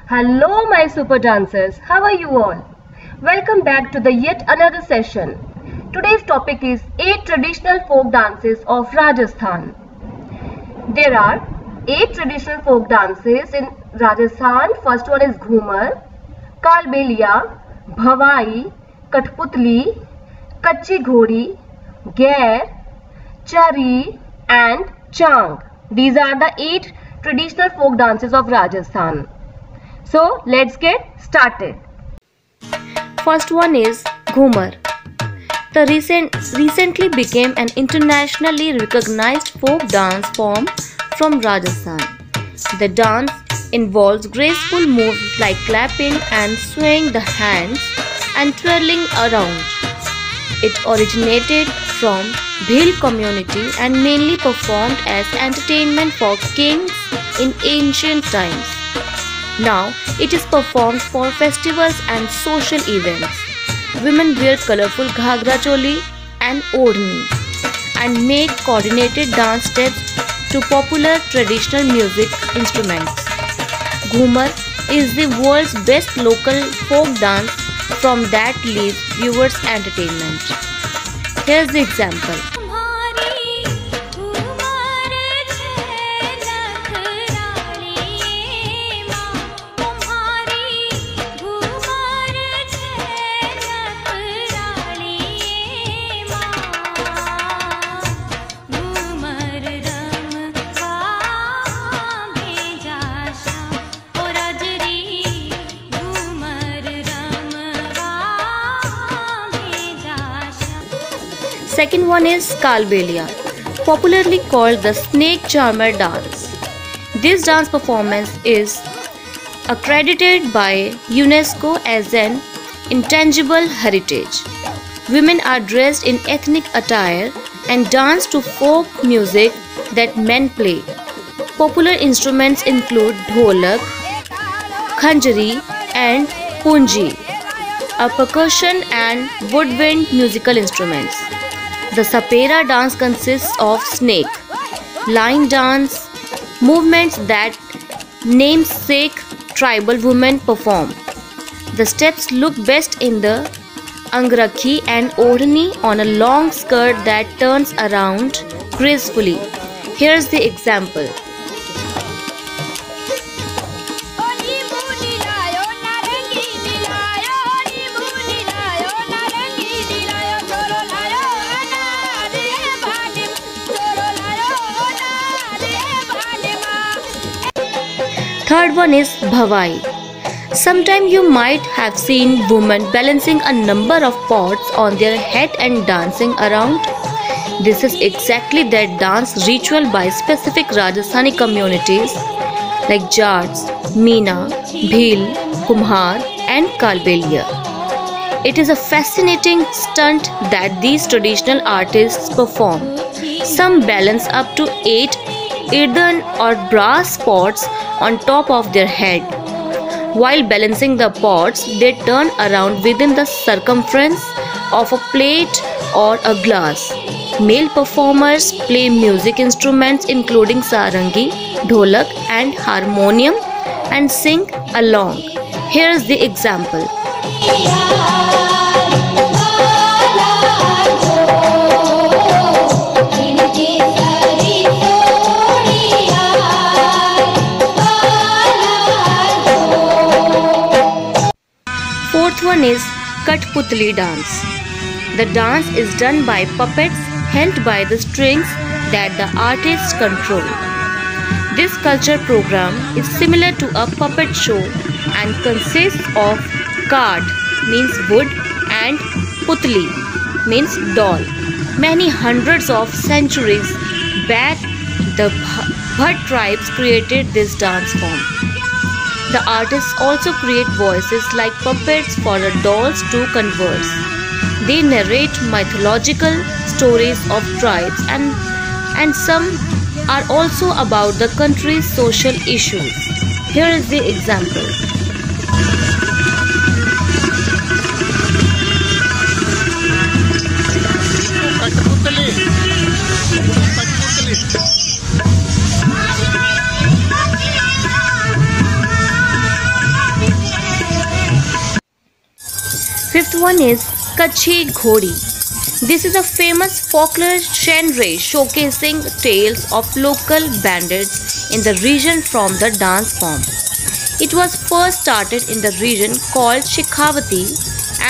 Hello, my super dancers. How are you all? Welcome back to the yet another session. Today's topic is 8 traditional folk dances of Rajasthan. There are 8 traditional folk dances in Rajasthan. First one is Ghumar, Kalbelia, Bhavai, Kathputli, Kachi Ghodi, Gair, Chari and Chang. These are the 8 traditional folk dances of Rajasthan. So let's get started. First one is Ghumar. The recently became an internationally recognized folk dance form from Rajasthan. The dance involves graceful moves like clapping and swaying the hands and twirling around. It originated from Bhil community and mainly performed as entertainment for kings in ancient times. Now it is performed for festivals and social events. Women wear colorful ghagra choli and odhni and make coordinated dance steps to popular traditional music instruments. Ghumar is the world's best local folk dance from that leaves viewers entertainment. Here's the example. Second one is Kalbelia, popularly called the snake charmer dance. This dance performance is accredited by UNESCO as an intangible heritage. Women are dressed in ethnic attire and dance to folk music that men play. Popular instruments include dholak, khanjari and punji, a percussion and woodwind musical instruments. The Sapera dance consists of snake, line dance, movements that namesake tribal women perform. The steps look best in the angrakhi and odhni on a long skirt that turns around gracefully. Here's the example. Third one is Bhavai. Sometime you might have seen women balancing a number of pots on their head and dancing around. This is exactly that dance ritual by specific Rajasthani communities like Jats, Meena, Bhil, Kumhar and Kalbelia. It is a fascinating stunt that these traditional artists perform. Some balance up to 8 earthen or brass pots on top of their head. While balancing the pots, they turn around within the circumference of a plate or a glass. Male performers play music instruments including sarangi, dholak and harmonium and sing along. Here's the example. Fourth one is Kathputli dance. The dance is done by puppets held by the strings that the artists control. This culture program is similar to a puppet show and consists of kad means wood and putli means doll. Many hundreds of centuries back, the Bhat tribes created this dance form. The artists also create voices like puppets for the dolls to converse. They narrate mythological stories of tribes and some are also about the country's social issues. Here is the example. Fifth one is Kachi Ghodi. This is a famous folklore genre showcasing tales of local bandits in the region from the dance form. It was first started in the region called Shekhawati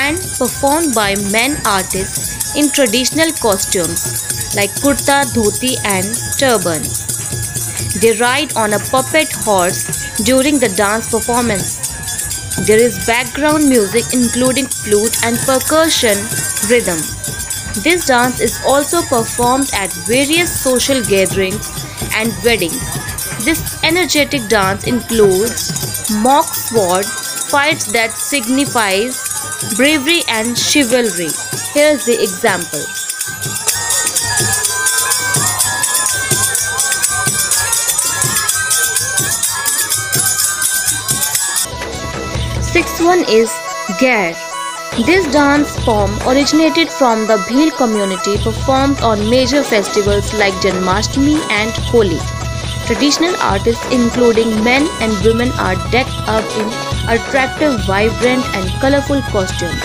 and performed by men artists in traditional costumes like kurta, dhoti and turbans. They ride on a puppet horse during the dance performance. There is background music including flute and percussion rhythm. This dance is also performed at various social gatherings and weddings. This energetic dance includes mock sword fights that signifies bravery and chivalry. Here is the example. Sixth one is Gair. This dance form originated from the Bhil community, performed on major festivals like Janmashtami and Holi. Traditional artists including men and women are decked up in attractive, vibrant and colorful costumes.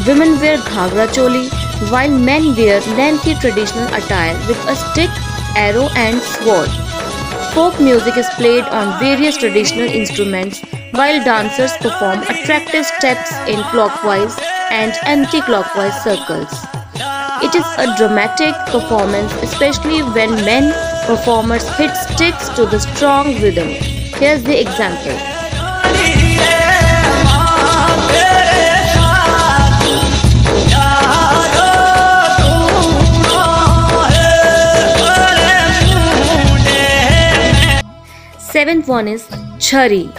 Women wear ghagra choli while men wear lengthy traditional attire with a stick, arrow and sword. Folk music is played on various traditional instruments while dancers perform attractive steps in clockwise and anti-clockwise circles. It is a dramatic performance, especially when men performers hit sticks to the strong rhythm. Here's the example. Seventh one is Chhari.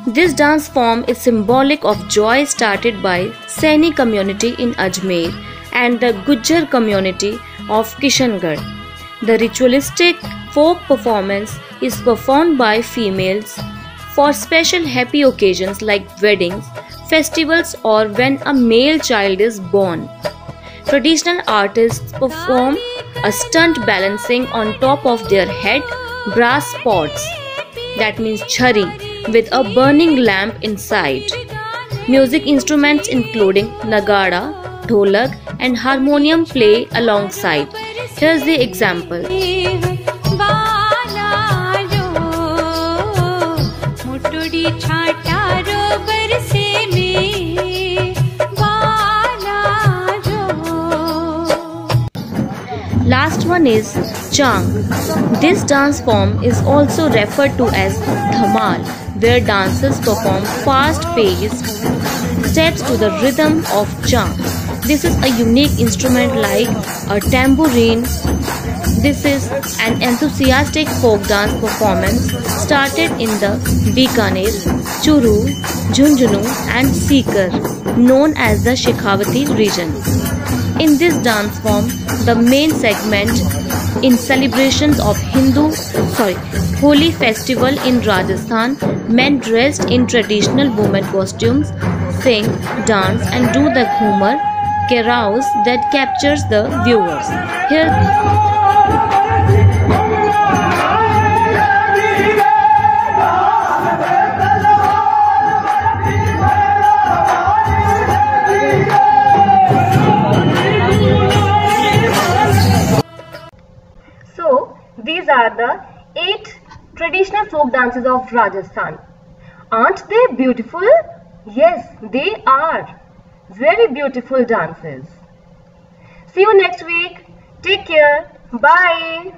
This dance form is symbolic of joy started by Saini community in Ajmer and the Gujjar community of Kishangarh. The ritualistic folk performance is performed by females for special happy occasions like weddings, festivals or when a male child is born. Traditional artists perform a stunt balancing on top of their head brass pots, that means chhari, with a burning lamp inside. Music instruments including nagada, dholak and harmonium play alongside. Here's the example. Last one is Chang. This dance form is also referred to as Dhamal, where dancers perform fast-paced steps to the rhythm of Chang. This is a unique instrument like a tambourine. This is an enthusiastic folk dance performance started in the Bikaner, Churu, Jhunjhunu and Sikar, known as the Shekhawati region. In this dance form, the main segment in celebrations of Holi festival in Rajasthan, men dressed in traditional women costumes sing, dance and do the Ghumar carouse that captures the viewers. So, these are the 8 traditional folk dances of Rajasthan. Aren't they beautiful? Yes, they are. Very beautiful dances. See you next week. Take care. Bye.